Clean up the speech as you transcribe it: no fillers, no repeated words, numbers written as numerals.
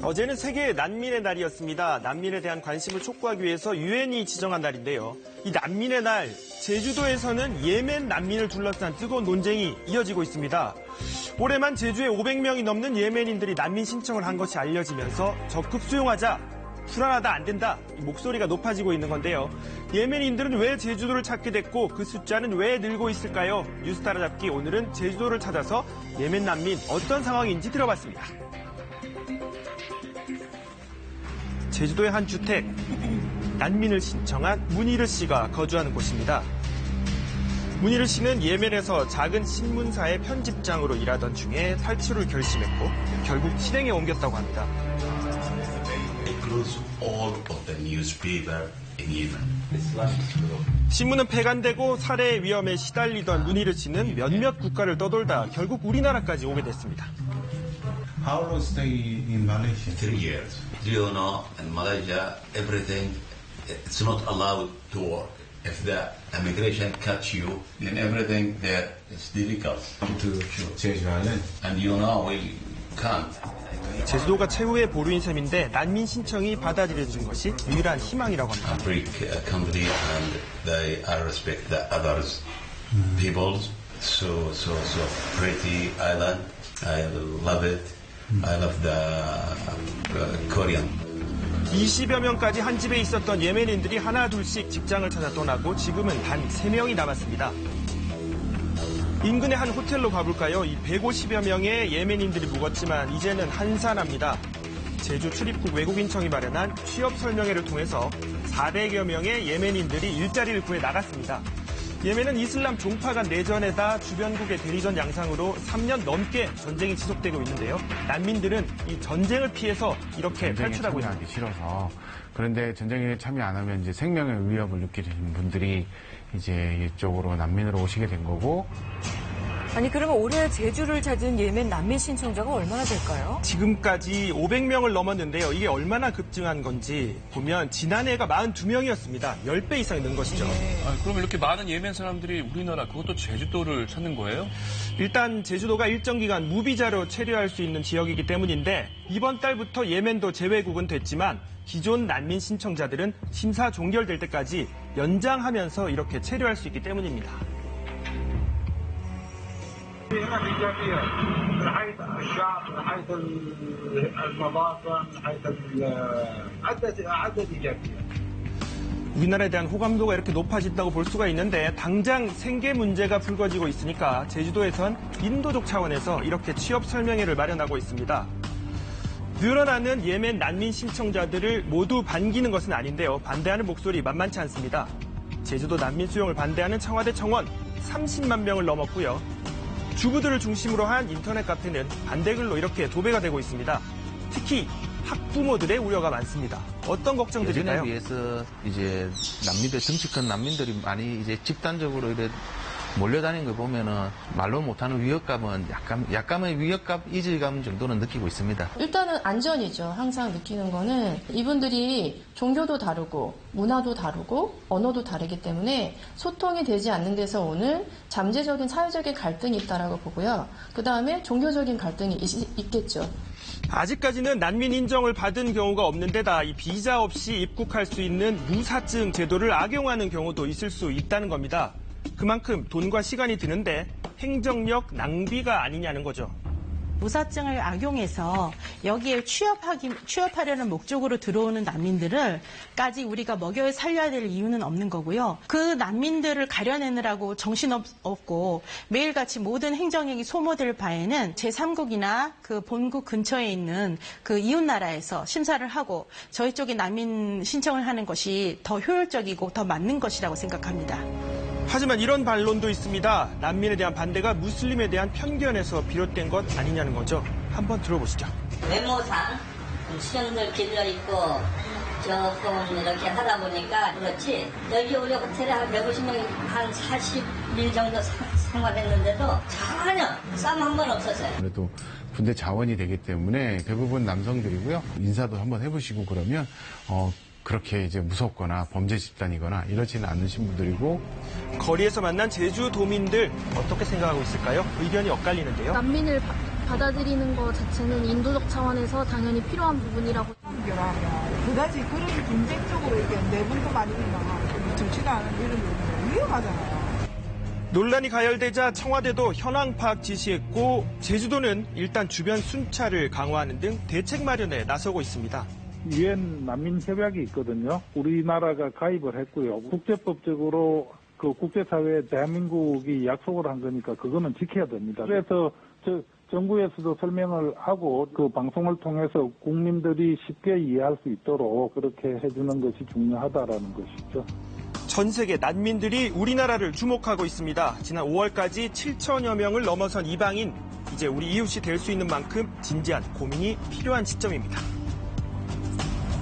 어제는 세계 난민의 날이었습니다. 난민에 대한 관심을 촉구하기 위해서 유엔이 지정한 날인데요. 이 난민의 날, 제주도에서는 예멘 난민을 둘러싼 뜨거운 논쟁이 이어지고 있습니다. 올해만 제주에 500명이 넘는 예멘인들이 난민 신청을 한 것이 알려지면서 적극 수용하자, 불안하다, 안 된다, 목소리가 높아지고 있는 건데요. 예멘인들은 왜 제주도를 찾게 됐고 그 숫자는 왜 늘고 있을까요? 뉴스 따라잡기 오늘은 제주도를 찾아서 예멘 난민 어떤 상황인지 들어봤습니다. 제주도의 한 주택, 난민을 신청한 문희르 씨가 거주하는 곳입니다. 문희르 씨는 예멘에서 작은 신문사의 편집장으로 일하던 중에 탈출을 결심했고 결국 실행에 옮겼다고 합니다. 신문은 폐간되고 살해 위험에 시달리던 문희르 씨는 몇몇 국가를 떠돌다 결국 우리나라까지 오게 됐습니다. How long stay in Malaysia? 3 years. Do you know, in Malaysia, everything, it's not allowed to work. If the immigration catch you, then everything there is difficult. To Jeju Island. And you know, we can't. 제주도가 최후의 보루인 셈인데 난민 신청이 받아들여진 것이 유일한 희망이라고 합니다. Free country and they respect the others peoples. So pretty island. I love it. I love the Korean. 20여 명까지 한 집에 있었던 예멘인들이 하나 둘씩 직장을 찾아 떠나고 지금은 단 3명이 남았습니다. 인근의 한 호텔로 가볼까요? 이 150여 명의 예멘인들이 묵었지만 이제는 한산합니다. 제주 출입국 외국인청이 마련한 취업 설명회를 통해서 400여 명의 예멘인들이 일자리를 구해 나갔습니다. 예멘은 이슬람 종파 간 내전에다 주변국의 대리전 양상으로 3년 넘게 전쟁이 지속되고 있는데요. 난민들은 이 전쟁을 피해서 이렇게 탈출하고 있습니다. 싫어서. 그런데 전쟁에 참여 안 하면 이제 생명의 위협을 느끼는 분들이 이제 이쪽으로 난민으로 오시게 된 거고. 아니 그러면 올해 제주를 찾은 예멘 난민 신청자가 얼마나 될까요? 지금까지 500명을 넘었는데요. 이게 얼마나 급증한 건지 보면 지난해가 42명이었습니다. 10배 이상이 는 것이죠. 그럼 이렇게 많은 예멘 사람들이 우리나라, 그것도 제주도를 찾는 거예요? 일단 제주도가 일정 기간 무비자로 체류할 수 있는 지역이기 때문인데 이번 달부터 예멘도 제외국은 됐지만 기존 난민 신청자들은 심사 종결될 때까지 연장하면서 이렇게 체류할 수 있기 때문입니다. هنا إيجابية من حيث الشعب من حيث المواطن من حيث عدد إيجابية. 우리나라에 대한 호감도가 이렇게 높아진다고 볼 수가 있는데 당장 생계 문제가 불거지고 있으니까 제주도에선 인도적 차원에서 이렇게 취업 설명회를 마련하고 있습니다. 늘어나는 예멘 난민 신청자들을 모두 반기는 것은 아닌데요. 반대하는 목소리 만만치 않습니다. 제주도 난민 수용을 반대하는 청와대 청원 30만 명을 넘었고요. 주부들을 중심으로 한 인터넷 카페는 반대글로 이렇게 도배가 되고 있습니다. 특히 학부모들의 우려가 많습니다. 어떤 걱정들일까요? 예전에 비해서 이제 난민들, 덩치 큰 난민들이 많이 이제 집단적으로 이래 몰려다니는 걸 보면은 말로 못하는 위협감은 약간의 위협감, 이질감 정도는 느끼고 있습니다. 일단은 안전이죠. 항상 느끼는 거는 이분들이 종교도 다르고 문화도 다르고 언어도 다르기 때문에 소통이 되지 않는 데서 오는 잠재적인 사회적인 갈등이 있다라고 보고요. 그 다음에 종교적인 갈등이 있겠죠. 아직까지는 난민 인정을 받은 경우가 없는 데다 이 비자 없이 입국할 수 있는 무사증 제도를 악용하는 경우도 있을 수 있다는 겁니다. 그만큼 돈과 시간이 드는데 행정력 낭비가 아니냐는 거죠. 무사증을 악용해서 여기에 취업하려는 목적으로 들어오는 난민들을까지 우리가 먹여 살려야 될 이유는 없는 거고요. 그 난민들을 가려내느라고 정신없고 매일같이 모든 행정력이 소모될 바에는 제3국이나 그 본국 근처에 있는 그 이웃나라에서 심사를 하고 저희 쪽에 난민 신청을 하는 것이 더 효율적이고 더 맞는 것이라고 생각합니다. 하지만 이런 반론도 있습니다. 난민에 대한 반대가 무슬림에 대한 편견에서 비롯된 것 아니냐는 거죠. 한번 들어보시죠. 외모상 수영들 길러있고 조금 이렇게 하다 보니까 그렇지 여기 우리 호텔에 한 150명 한 40일 정도 생활했는데도 전혀 싸움 한 번 없었어요. 그래도 군대 자원이 되기 때문에 대부분 남성들이고요. 인사도 한번 해보시고 그러면 그렇게 이제 무섭거나 범죄 집단이거나 이러지는 않으신 분들이고. 거리에서 만난 제주도민들 어떻게 생각하고 있을까요? 의견이 엇갈리는데요. 난민을 받아들이는 것 자체는 인도적 차원에서 당연히 필요한 부분이라고. 그다지 그렇게 경쟁적으로 이렇게 내분도 많이 나가고 좋지가 않은 이런 경우는 위험하잖아요. 논란이 가열되자 청와대도 현황 파악 지시했고 제주도는 일단 주변 순찰을 강화하는 등 대책 마련에 나서고 있습니다. 유엔 난민 협약이 있거든요. 우리나라가 가입을 했고요. 국제법적으로 그 국제사회에 대한민국이 약속을 한 거니까 그거는 지켜야 됩니다. 그래서 정부에서도 설명을 하고 그 방송을 통해서 국민들이 쉽게 이해할 수 있도록 그렇게 해주는 것이 중요하다라는 것이죠. 전 세계 난민들이 우리나라를 주목하고 있습니다. 지난 5월까지 7천여 명을 넘어선 이방인, 이제 우리 이웃이 될 수 있는 만큼 진지한 고민이 필요한 시점입니다.